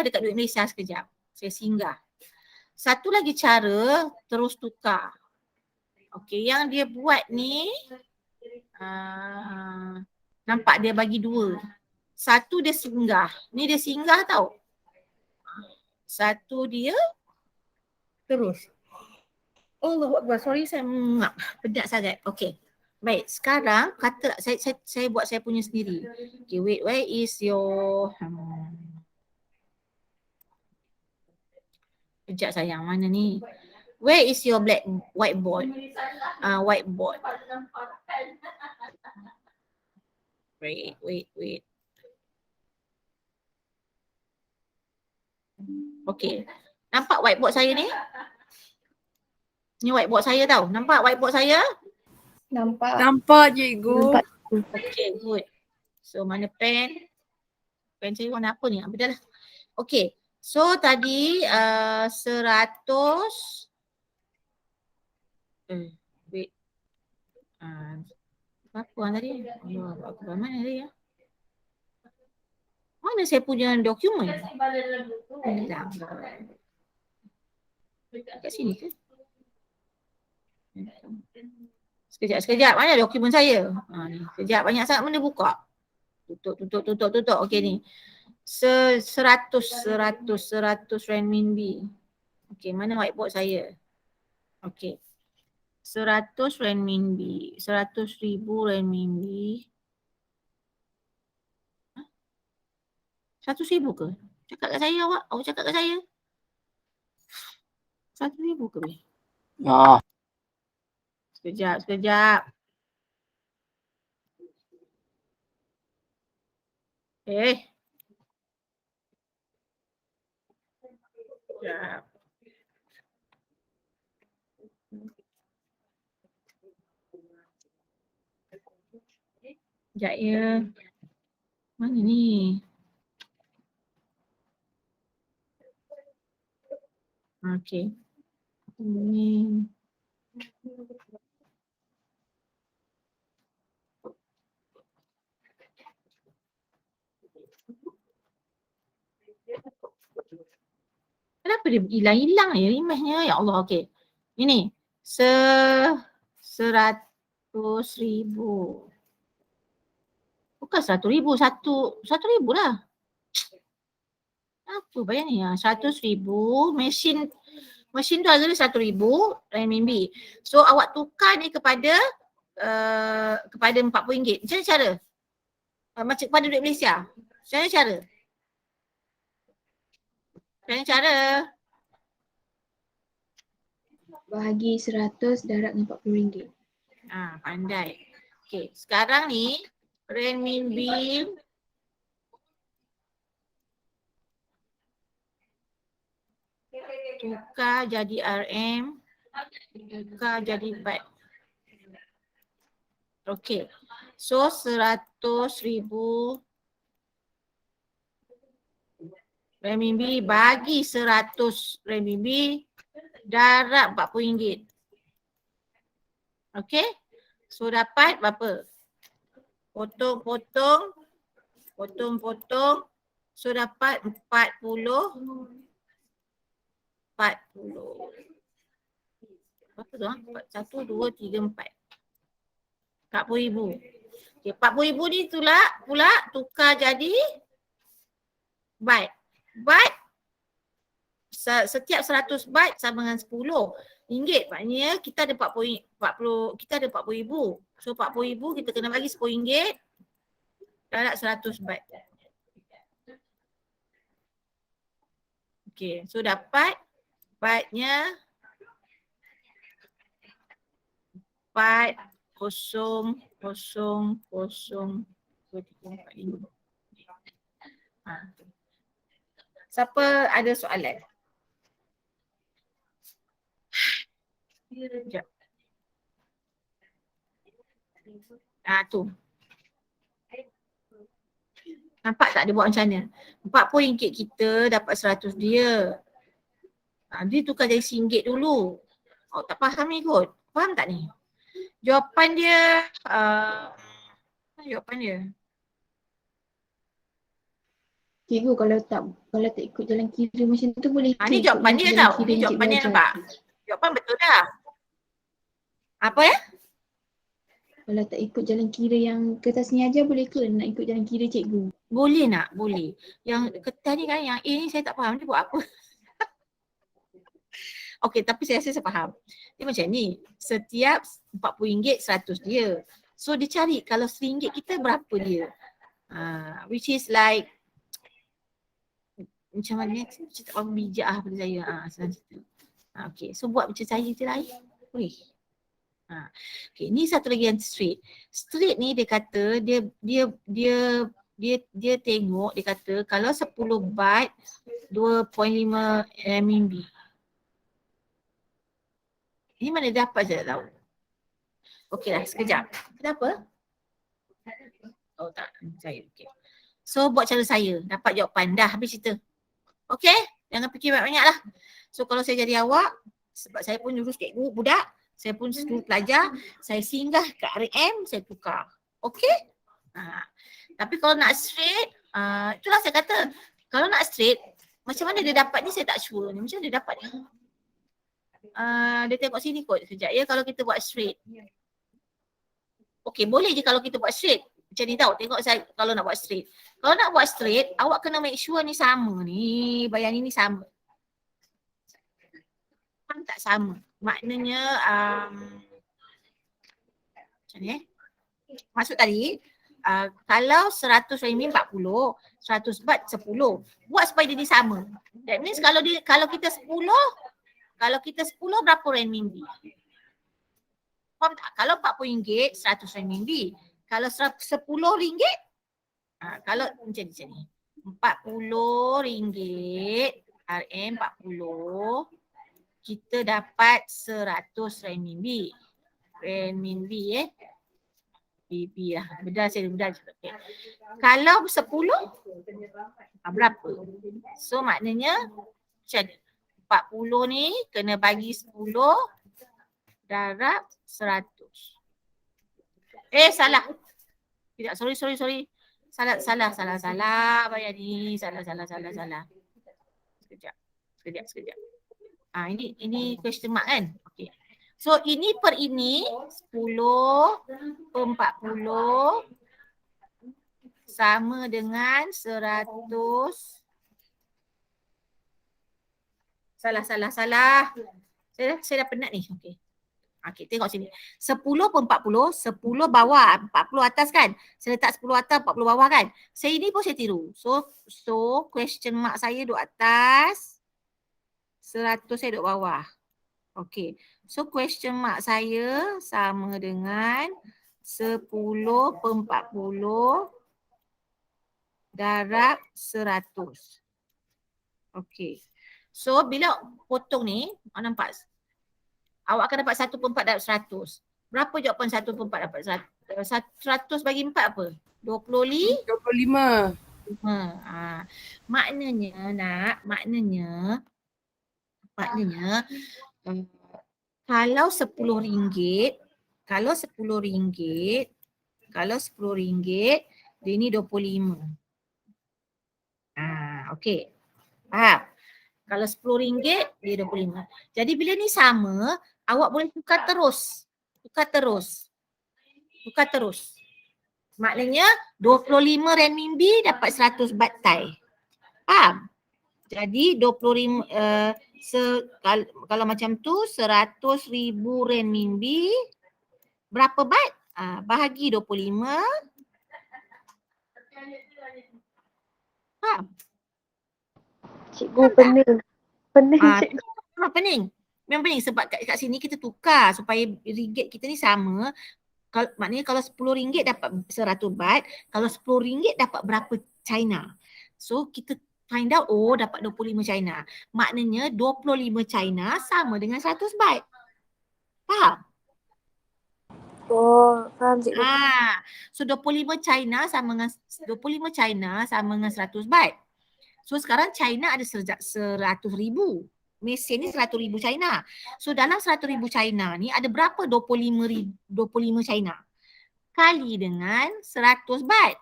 dekat duit Malaysia sekejap. Saya singgah. Satu lagi cara, terus tukar. Okey, yang dia buat ni, nampak dia bagi 2. Satu dia singgah. Ni dia singgah tau. Satu dia terus. Allahu Akbar. Sorry saya pedas sangat. Okey. Baik, sekarang kata saya buat saya punya sendiri. Okay, wait, where is your Kejap sayang, mana ni? Where is your whiteboard? Whiteboard. Wait. Okay. Nampak whiteboard saya ni? Ni whiteboard saya tau. Nampak whiteboard saya? Nampak. Nampak cikgu. Nampak. Okay, good. So mana pen? Pen saya warna apa ni? Betul lah. Okay. So tadi 100 wait. Apa orang tadi? Allah, aku mana tadi ya? Mana saya punya dokumen? Hilang. Kat sini ke? Sekejap. Mana dokumen saya? Ni. Sekejap, banyak sangat benda buka. Tutup. Okey ni. 100 renminbi. Okey, mana whiteboard saya? Okey. 100 renminbi. 100,000 renminbi. 100,000 ke? Cakap kat saya awak. Awak cakap kat saya. 100,000 ke? Ah, Sekejap. Sekejap. Sekejap ya. Mana ni? Okey. Ni. Kenapa dia hilang-hilang ya imejnya? Ya Allah, okey. Ini 100,000. Bukan 100,000, 1,000 lah. Apa bayar ni? 100,000 mesin tu harga dia 100,000 renminbi. So awak tukar ni kepada RM40. Macam mana cara? Macam kepada duit Malaysia. Macam mana cara? Bahagi 100 darab dengan RM40. Pandai. Okey, sekarang ni renminbi tukar jadi RM, tukar jadi baht. Okey. So 100,000 renminbi bagi 100 renminbi darab RM40. Okey? So dapat berapa? Potong. So dapat 40. Berapa tu? 1, 2, 3, 4. 40,000. Okay, 40,000 ni pula tukar jadi baht. Baht setiap 100 baht sama dengan 10 ringgit. Maknanya kita ada 40,000. So 40,000 kita kena bagi RM10 darab 100 baht. Okay, so dapat bahtnya 4,0,0,0,345. Siapa ada soalan? Sekejap. Tu. Nampak tak dia buat macam mana? RM40 kita dapat 100 dia. Dia tukar jadi RM1 dulu. Tak faham ni kot. Faham tak ni? Jawapan dia Cikgu kalau tak ikut jalan kira macam tu boleh ke? ni jawapan dia tau. Ni jawapan dia nampak. Jawapan betul dah. Apa ya? Kalau tak ikut jalan kira yang kertas ni aja boleh ke nak ikut jalan kira cikgu? Boleh nak? Boleh. Yang kertas ni kan, yang A ni saya tak faham dia buat apa. Okey, tapi saya rasa saya faham. Dia macam ni, setiap RM40 100 dia. So dia cari kalau RM1 kita berapa dia. Which is like macam mana macam tak faham bijak pada saya. Senang cerita. Okey, so buat macam saya je lah. Boleh. Okey, ni satu lagi yang straight. Straight ni dia kata dia tengok, dia kata kalau 10 baht 2.5 renminbi. Ini mana dapat saya tak tahu. Okey lah, sekejap. Kenapa? Oh tak, saya okey. So buat cara saya, dapat jawapan. Dah habis cerita. Okey? Jangan fikir banyak-banyak lah. So kalau saya jadi awak, sebab saya pun dulu cikgu budak, saya pun dulu pelajar, saya singgah ke RM, saya tukar. Okey? Tapi kalau nak straight, itulah saya kata, kalau nak straight, macam mana dia dapat ni saya tak sure ni. Macam mana dia dapat ni? Dia tengok sini kot sekejap ya kalau kita buat straight. Okey, boleh je kalau kita buat straight. Macam ni tau, tengok saya kalau nak buat straight. Kalau nak buat straight, awak kena make sure ni sama ni. Bayang ni sama. Kan tak sama. Maknanya, macam ni maksud tadi, kalau 100 RM40, 100 baht 10. Buat supaya dia sama. That means kalau kita 10, berapa RM? Faham tak? Kalau RM40, 100 RM. Kalau RM10, kalau macam ni. RM40, RM40, kita dapat 100 RM. BB lah. Bedal saya bedal. Okay. Kalau 10, berapa? So maknanya macam 40 ni kena bagi 10 darab 100. Salah. Tidak, sorry. Salah. Bayar ni. Salah. Sekejap. Ini question mark kan? Okey. So ini per ini 10 per 40 sama dengan 100. Salah. Saya dah penat ni. Okey, tengok sini. 10 per 40, 10 bawah, 40 atas kan? Saya letak 10 atas, 40 bawah kan? Ini pun saya tiru. So question mark saya duduk atas, 100 saya duduk bawah. Okey. So question mark saya sama dengan 10 per 40 darab 100. Okey. So bila potong ni, awak nampak? Awak akan dapat 1 per 4 darab 100. Berapa jawapan 1 per 4 dapat 100 bagi 4 apa? 25. Maknanya kalau RM10, dia ni 25. Okey. Faham? Kalau RM10 dia 25. Jadi bila ni sama, awak boleh tukar terus. Maknanya 25 renminbi dapat 100 baht Thai. Faham? Jadi 25 kalau macam tu 100,000 renminbi berapa baht? Bahagi 25. Faham? Cikgu pening. Cikgu. Memang pening sebab kat sini kita tukar supaya ringgit kita ni sama. Maknanya kalau RM10 dapat 100 baht, kalau RM10 dapat berapa China. So kita find out, dapat 25 China. Maknanya 25 China sama dengan 100 baht. Faham? Faham cikgu. So 25 China sama dengan 100 baht. So sekarang China ada 100,000. Mesin ni 100,000 China. So dalam 100,000 China ni ada berapa 25 China? Kali dengan 100 baht.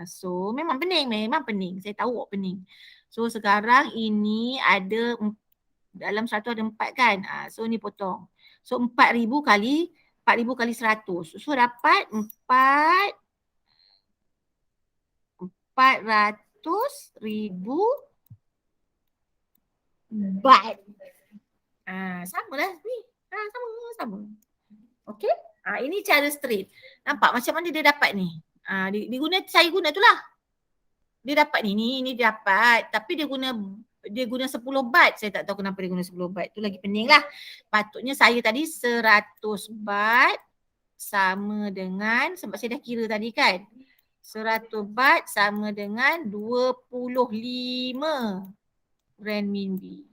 So memang pening. Saya tahu awak pening. So sekarang ini ada dalam 100 ada 4 kan? So ni potong. So 4,000 kali 100. So dapat 400,000 baht. Sama lah ni. Sama. Okey? Ini cara straight. Nampak macam mana dia dapat ni? Saya guna tu lah. Dia dapat ni dia dapat. Tapi dia guna 10 baht. Saya tak tahu kenapa dia guna 10 baht. Tu lagi pening lah. Patutnya saya tadi 100 baht sama dengan, sebab saya dah kira tadi kan. 100 baht sama dengan 25 renminbi.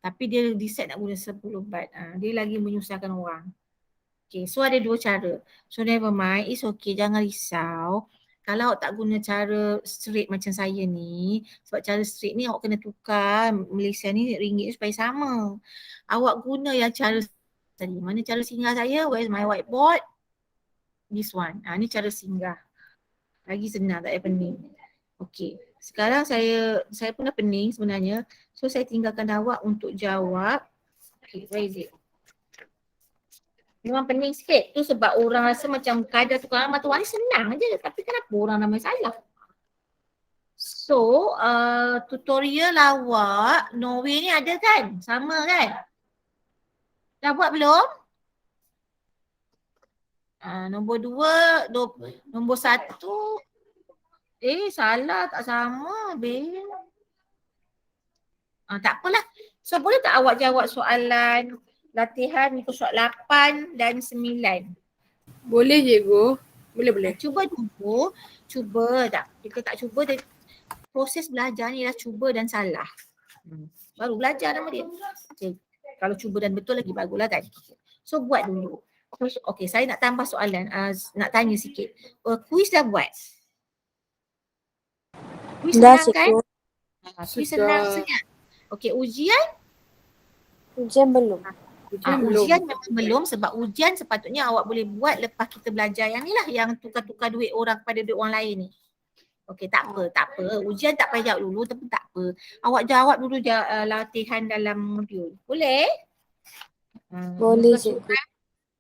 Tapi dia decide nak guna 10 baht. Dia lagi menyusahkan orang. Okay, so ada dua cara. So never mind, it's okay, jangan risau. Kalau awak tak guna cara straight macam saya ni, sebab cara straight ni awak kena tukar Malaysia ni ringgit supaya sama. Awak guna yang cara tadi. Mana cara singgah saya? Where's my whiteboard? This one. Ni cara singgah. Lagi senang, tak payah pening. Okay. Sekarang saya pun dah pening sebenarnya. So saya tinggalkan awak untuk jawab. Okay, where is it? Memang pening sikit. Tu sebab orang rasa macam kadar tukar mata wang ni senang je. Tapi kenapa orang ramai salah? So, tutorial awak Norway ni ada kan? Sama kan? Dah buat belum? Nombor 2, nombor 1. Salah, tak sama, Ben. Tak apalah. So, boleh tak awak jawab soalan latihan muka surat 8 dan 9? Boleh cikgu. Boleh. Cuba dulu. Cuba tak. Kita tak cuba, proses belajar ni dah cuba dan salah. Baru belajar nama dia. Okay. Kalau cuba dan betul lagi baguslah kan. So buat dulu. Okay, saya nak tambah soalan. Nak tanya sikit. Kuis dah buat? Kuis Dah, senang kan? cikgu. Kuis senang sangat. Okay, ujian? Ujian belum. Ujian memang belum sebab ujian sepatutnya awak boleh buat lepas kita belajar yang ni lah, yang tukar-tukar duit orang kepada duit orang lain ni. Okey, tak apa. Ujian tak payah jawab dulu, tapi tak apa. Awak jawab dulu latihan dalam modul. Boleh? Boleh, cikgu.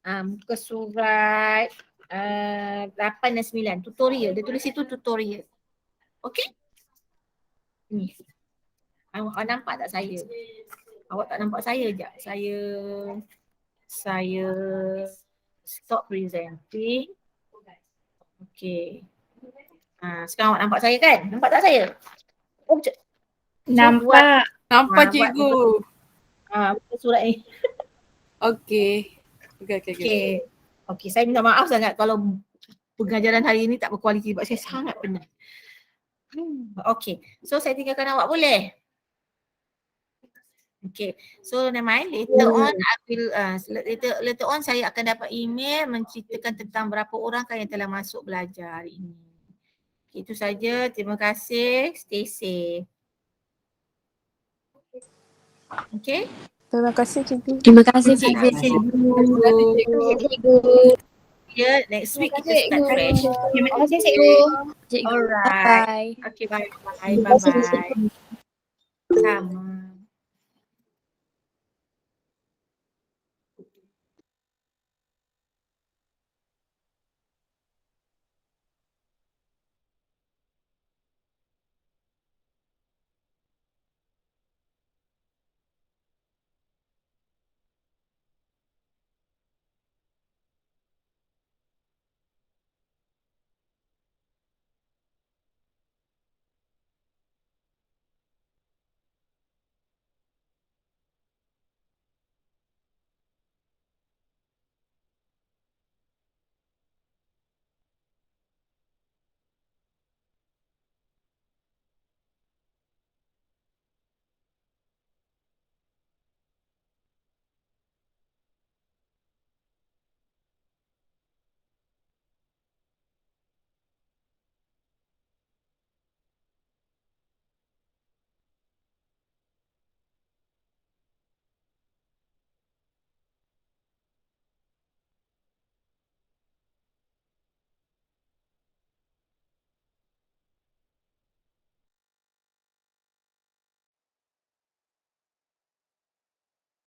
Muka surat 8 dan 9. Tutorial. Dia tulis situ tutorial. Okey? Ni. Awak nampak tak saya? Awak tak nampak saya je. Saya stop presenting. Okey. Sekarang awak nampak saya kan? Nampak tak saya? Nampak. Nampak cikgu. Buka surat ni. Okey. Okey, saya minta maaf sangat kalau pengajaran hari ni tak berkualiti sebab saya sangat penat. Okey, so saya tinggalkan awak boleh? Okay, so never mind. Later on, later on saya akan dapat email menceritakan tentang berapa orang kan yang telah masuk belajar hari ini. Okay, itu saja. Terima kasih. Stay safe. Okay. Terima kasih, cikgu. Terima kasih cikgu. Yeah, next week kita start fresh. Terima kasih cikgu. Alright. Bye. Okay, bye. Bye. Sama.